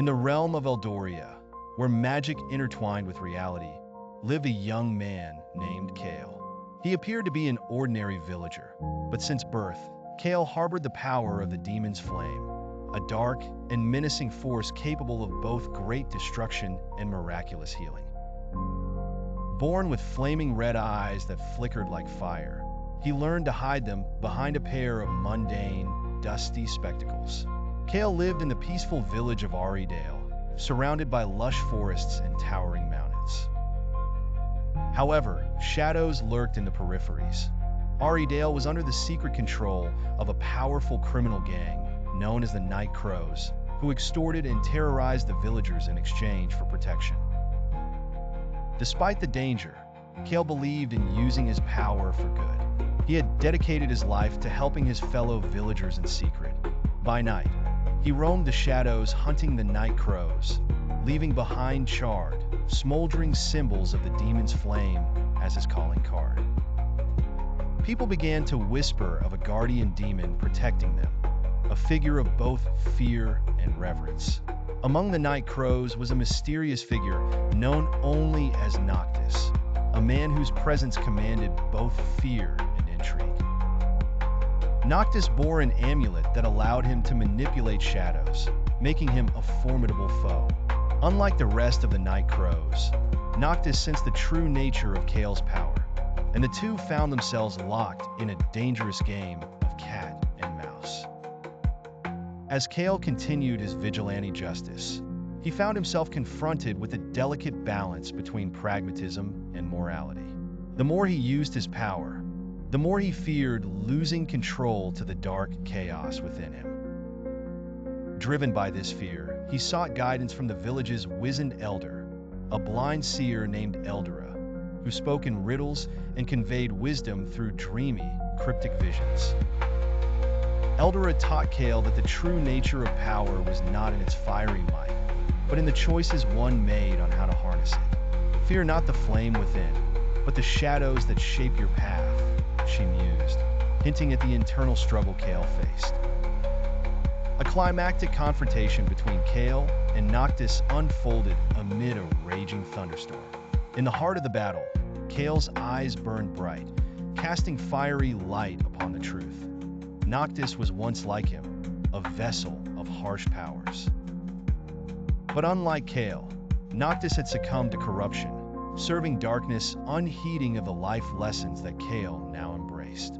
In the realm of Eldoria, where magic intertwined with reality, lived a young man named Kale. He appeared to be an ordinary villager, but since birth, Kale harbored the power of the demon's flame, a dark and menacing force capable of both great destruction and miraculous healing. Born with flaming red eyes that flickered like fire, he learned to hide them behind a pair of mundane, dusty spectacles. Kale lived in the peaceful village of Aridale, surrounded by lush forests and towering mountains. However, shadows lurked in the peripheries. Aridale was under the secret control of a powerful criminal gang known as the Night Crows, who extorted and terrorized the villagers in exchange for protection. Despite the danger, Kale believed in using his power for good. He had dedicated his life to helping his fellow villagers in secret. By night, he roamed the shadows hunting the Night Crows, leaving behind charred, smoldering symbols of the demon's flame as his calling card. People began to whisper of a guardian demon protecting them, a figure of both fear and reverence. Among the Night Crows was a mysterious figure known only as Noctis, a man whose presence commanded both fear and intrigue. Noctis bore an amulet that allowed him to manipulate shadows, making him a formidable foe. Unlike the rest of the Night Crows, Noctis sensed the true nature of Kale's power, and the two found themselves locked in a dangerous game of cat and mouse. As Kale continued his vigilante justice, he found himself confronted with a delicate balance between pragmatism and morality. The more he used his power, the more he feared losing control to the dark chaos within him. Driven by this fear, he sought guidance from the village's wizened elder, a blind seer named Eldora, who spoke in riddles and conveyed wisdom through dreamy, cryptic visions. Eldora taught Kale that the true nature of power was not in its fiery might, but in the choices one made on how to harness it. Fear not the flame within, but the shadows that shape your path, she mused, hinting at the internal struggle Kale faced. A climactic confrontation between Kale and Noctis unfolded amid a raging thunderstorm. In the heart of the battle, Kale's eyes burned bright, casting fiery light upon the truth. Noctis was once like him, a vessel of harsh powers. But unlike Kale, Noctis had succumbed to corruption, serving darkness unheeding of the life lessons that Kale now embraced.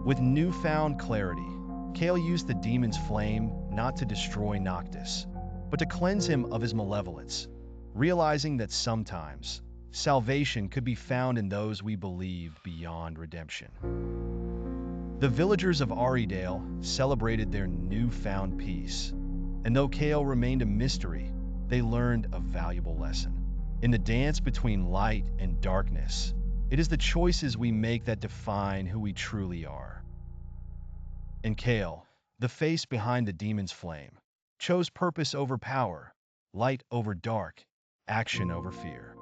With newfound clarity, Kale used the demon's flame not to destroy Noctis, but to cleanse him of his malevolence, realizing that sometimes salvation could be found in those we believed beyond redemption. The villagers of Aridale celebrated their newfound peace, and though Kale remained a mystery, they learned a valuable lesson. In the dance between light and darkness, it is the choices we make that define who we truly are. And Kale, the face behind the demon's flame, chose purpose over power, light over dark, action over fear.